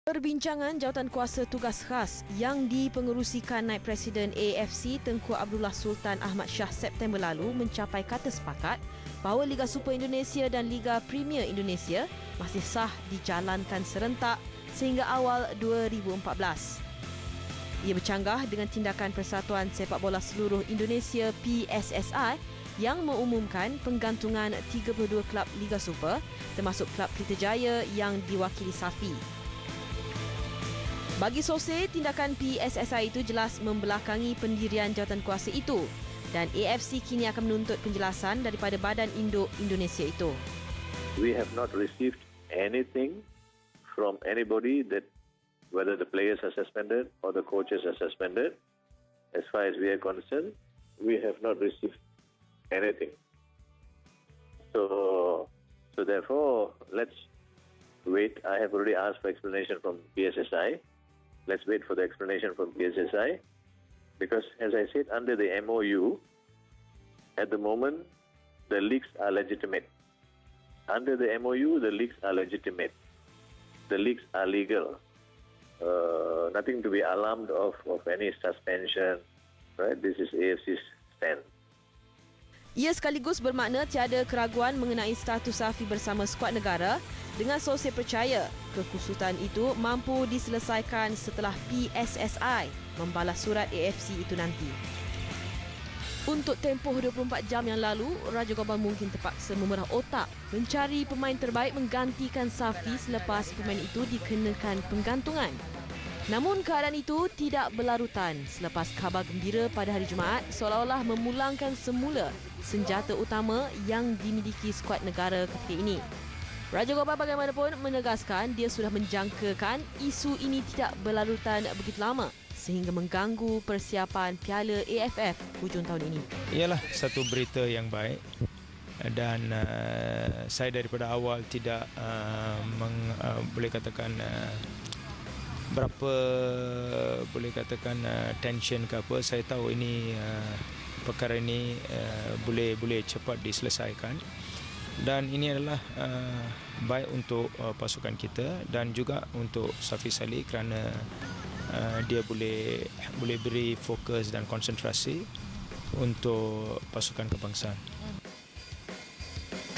Perbincangan jawatan kuasa tugas khas yang dipengerusikan Naib Presiden AFC Tengku Abdullah Sultan Ahmad Shah September lalu mencapai kata sepakat bahawa Liga Super Indonesia dan Liga Premier Indonesia masih sah dijalankan serentak sehingga awal 2014. Ia bercanggah dengan tindakan Persatuan Sepak Bola Seluruh Indonesia PSSI yang mengumumkan penggantungan 32 kelab Liga Super termasuk kelab Pelita yang diwakili Safi. Bagi Sose, tindakan PSSI itu jelas membelakangi pendirian jawatan kuasa itu dan AFC kini akan menuntut penjelasan daripada Badan Induk Indonesia itu. We have not received anything from anybody that whether the players are suspended or the coaches are suspended. As far as we are concerned, we have not received anything. So therefore, let's wait. I have already asked for explanation from PSSI. Let's wait for the explanation from PSSI because, as I said, under the MOU, at the moment, the leagues are legitimate. Under the MOU, the leagues are legitimate. The leagues are legal. Nothing to be alarmed of any suspension. Right? This is AFC's stand. Ia sekaligus bermakna tiada keraguan mengenai status Safi bersama skuad negara dengan Sose percaya kekusutan itu mampu diselesaikan setelah PSSI membalas surat AFC itu nanti. Untuk tempoh 24 jam yang lalu, Raja Gobang mungkin terpaksa memerah otak mencari pemain terbaik menggantikan Safi selepas pemain itu dikenakan penggantungan. Namun keadaan itu tidak berlarutan selepas khabar gembira pada hari Jumaat seolah-olah memulangkan semula senjata utama yang dimiliki skuad negara ketika ini. Raja Gobang bagaimanapun menegaskan dia sudah menjangkakan isu ini tidak berlarutan begitu lama sehingga mengganggu persiapan Piala AFF hujung tahun ini. Ialah satu berita yang baik dan saya daripada awal tidak boleh katakan berapa boleh katakan tension ke apa. Saya tahu ini perkara ini boleh cepat diselesaikan dan ini adalah baik untuk pasukan kita dan juga untuk Safi Saleh kerana dia boleh beri fokus dan konsentrasi untuk pasukan kebangsaan.